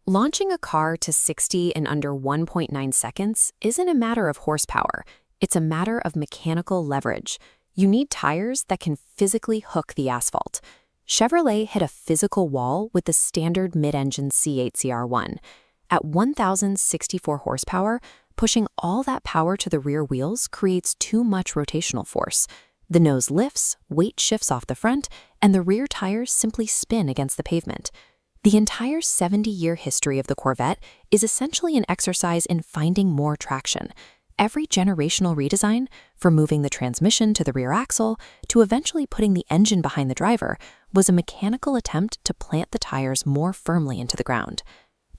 Launching a car to 60 in under 1.9 seconds isn't a matter of horsepower, it's a matter of mechanical leverage. You need tires that can physically hook the asphalt. Chevrolet hit a physical wall with the standard mid-engine C8 ZR1. At 1,064 horsepower, pushing all that power to the rear wheels creates too much rotational force. The nose lifts, weight shifts off the front, and the rear tires simply spin against the pavement. The entire 70-year history of the Corvette is essentially an exercise in finding more traction. Every generational redesign, from moving the transmission to the rear axle to eventually putting the engine behind the driver, was a mechanical attempt to plant the tires more firmly into the ground.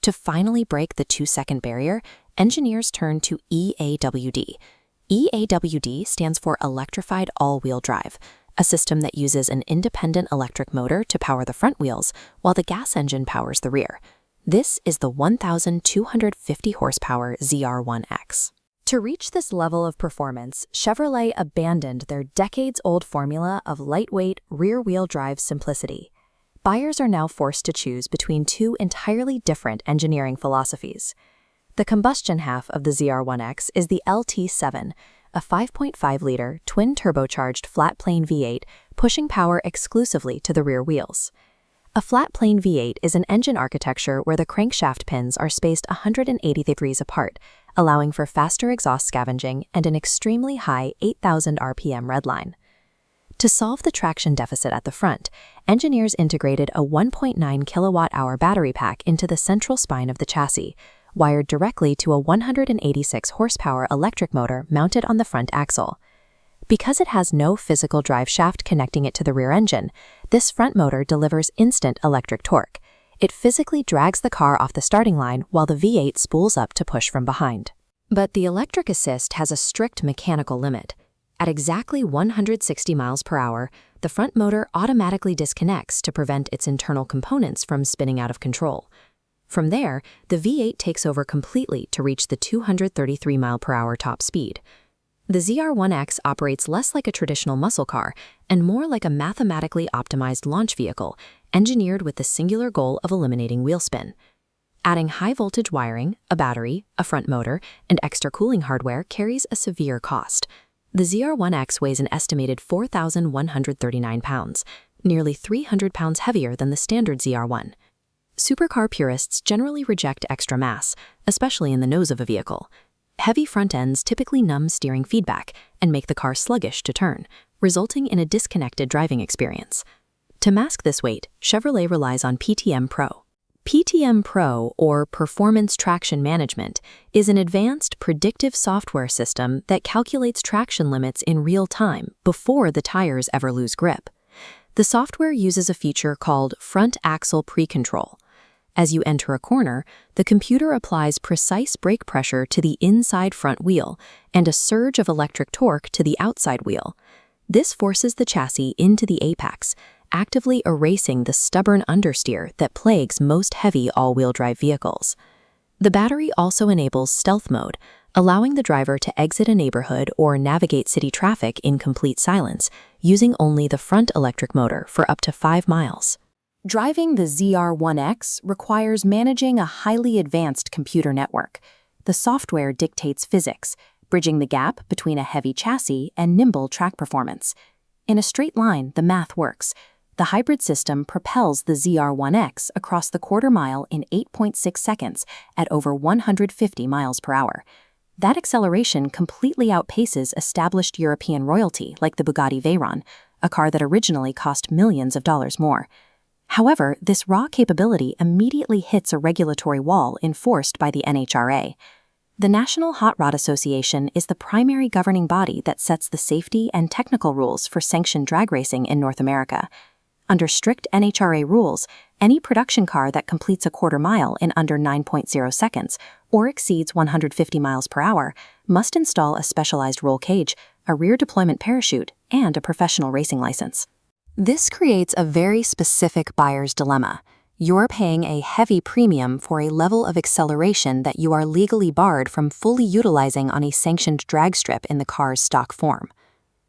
To finally break the 2-second barrier, engineers turned to EAWD. EAWD stands for Electrified All-Wheel Drive, a system that uses an independent electric motor to power the front wheels while the gas engine powers the rear. This is the 1,250 horsepower ZR1X. To reach this level of performance, Chevrolet abandoned their decades-old formula of lightweight, rear-wheel drive simplicity. Buyers are now forced to choose between two entirely different engineering philosophies. The combustion half of the ZR1X is the LT7, a 5.5-liter twin-turbocharged flat-plane V8 pushing power exclusively to the rear wheels. A flat-plane V8 is an engine architecture where the crankshaft pins are spaced 180 degrees apart, allowing for faster exhaust scavenging and an extremely high 8,000 RPM redline. To solve the traction deficit at the front, engineers integrated a 1.9 kilowatt-hour battery pack into the central spine of the chassis, wired directly to a 186 horsepower electric motor mounted on the front axle. Because it has no physical drive shaft connecting it to the rear engine, this front motor delivers instant electric torque. It physically drags the car off the starting line while the V8 spools up to push from behind. But the electric assist has a strict mechanical limit. At exactly 160 miles per hour, the front motor automatically disconnects to prevent its internal components from spinning out of control. From there, the V8 takes over completely to reach the 233 mile/hour top speed. The ZR1X operates less like a traditional muscle car and more like a mathematically optimized launch vehicle, engineered with the singular goal of eliminating wheel spin. Adding high-voltage wiring, a battery, a front motor, and extra cooling hardware carries a severe cost. The ZR1X weighs an estimated 4,139 pounds, nearly 300 pounds heavier than the standard ZR1. Supercar purists generally reject extra mass, especially in the nose of a vehicle. Heavy front ends typically numb steering feedback and make the car sluggish to turn, resulting in a disconnected driving experience. To mask this weight, Chevrolet relies on PTM Pro. PTM Pro, or Performance Traction Management, is an advanced predictive software system that calculates traction limits in real time before the tires ever lose grip. The software uses a feature called front axle pre-control. As you enter a corner, the computer applies precise brake pressure to the inside front wheel and a surge of electric torque to the outside wheel. This forces the chassis into the apex, actively erasing the stubborn understeer that plagues most heavy all-wheel drive vehicles. The battery also enables stealth mode, allowing the driver to exit a neighborhood or navigate city traffic in complete silence, using only the front electric motor for up to 5 miles. Driving the ZR1X requires managing a highly advanced computer network. The software dictates physics, bridging the gap between a heavy chassis and nimble track performance. In a straight line, the math works. The hybrid system propels the ZR1X across the quarter mile in 8.6 seconds at over 150 miles per hour. That acceleration completely outpaces established European royalty like the Bugatti Veyron, a car that originally cost millions of dollars more. However, this raw capability immediately hits a regulatory wall enforced by the NHRA. The National Hot Rod Association is the primary governing body that sets the safety and technical rules for sanctioned drag racing in North America. Under strict NHRA rules, any production car that completes a quarter mile in under 9.0 seconds or exceeds 150 miles per hour must install a specialized roll cage, a rear deployment parachute, and a professional racing license. This creates a very specific buyer's dilemma. You're paying a heavy premium for a level of acceleration that you are legally barred from fully utilizing on a sanctioned drag strip in the car's stock form.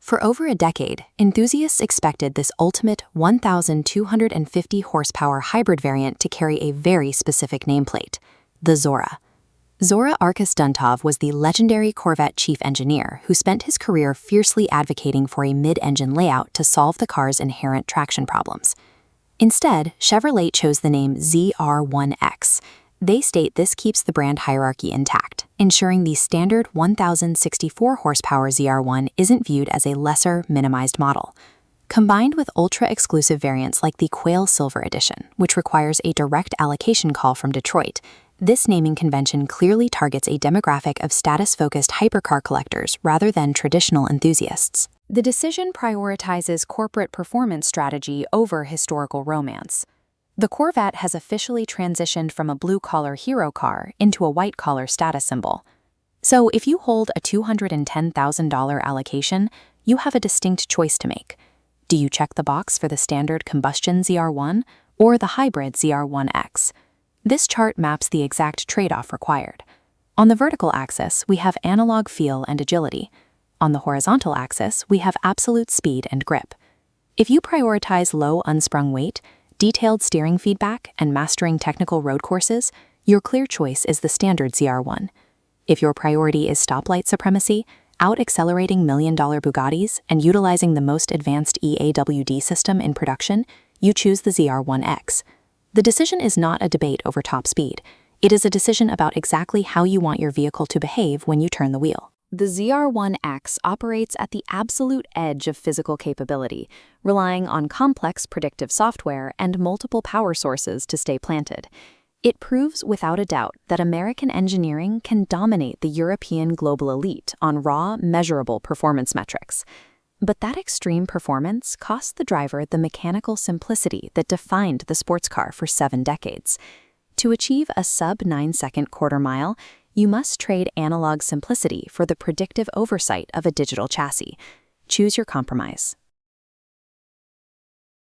For over a decade, enthusiasts expected this ultimate 1,250 horsepower hybrid variant to carry a very specific nameplate, the Zora. Zora Arkus Duntov was the legendary Corvette chief engineer who spent his career fiercely advocating for a mid-engine layout to solve the car's inherent traction problems. Instead, Chevrolet chose the name ZR1X. They state this keeps the brand hierarchy intact, ensuring the standard 1,064 horsepower ZR1 isn't viewed as a lesser, minimized model. Combined with ultra-exclusive variants like the Quail Silver Edition, which requires a direct allocation call from Detroit, this naming convention clearly targets a demographic of status-focused hypercar collectors rather than traditional enthusiasts. The decision prioritizes corporate performance strategy over historical romance. The Corvette has officially transitioned from a blue-collar hero car into a white-collar status symbol. So if you hold a $210,000 allocation, you have a distinct choice to make. Do you check the box for the standard combustion ZR1 or the hybrid ZR1X? This chart maps the exact trade-off required. On the vertical axis, we have analog feel and agility. On the horizontal axis, we have absolute speed and grip. If you prioritize low unsprung weight, detailed steering feedback, and mastering technical road courses, your clear choice is the standard ZR1. If your priority is stoplight supremacy, out-accelerating million-dollar Bugattis, and utilizing the most advanced EAWD system in production, you choose the ZR1X. The decision is not a debate over top speed. It is a decision about exactly how you want your vehicle to behave when you turn the wheel. The ZR1X operates at the absolute edge of physical capability, relying on complex predictive software and multiple power sources to stay planted. It proves without a doubt that American engineering can dominate the European global elite on raw, measurable performance metrics. But that extreme performance cost the driver the mechanical simplicity that defined the sports car for 7 decades. To achieve a sub-9-second quarter-mile, you must trade analog simplicity for the predictive oversight of a digital chassis. Choose your compromise.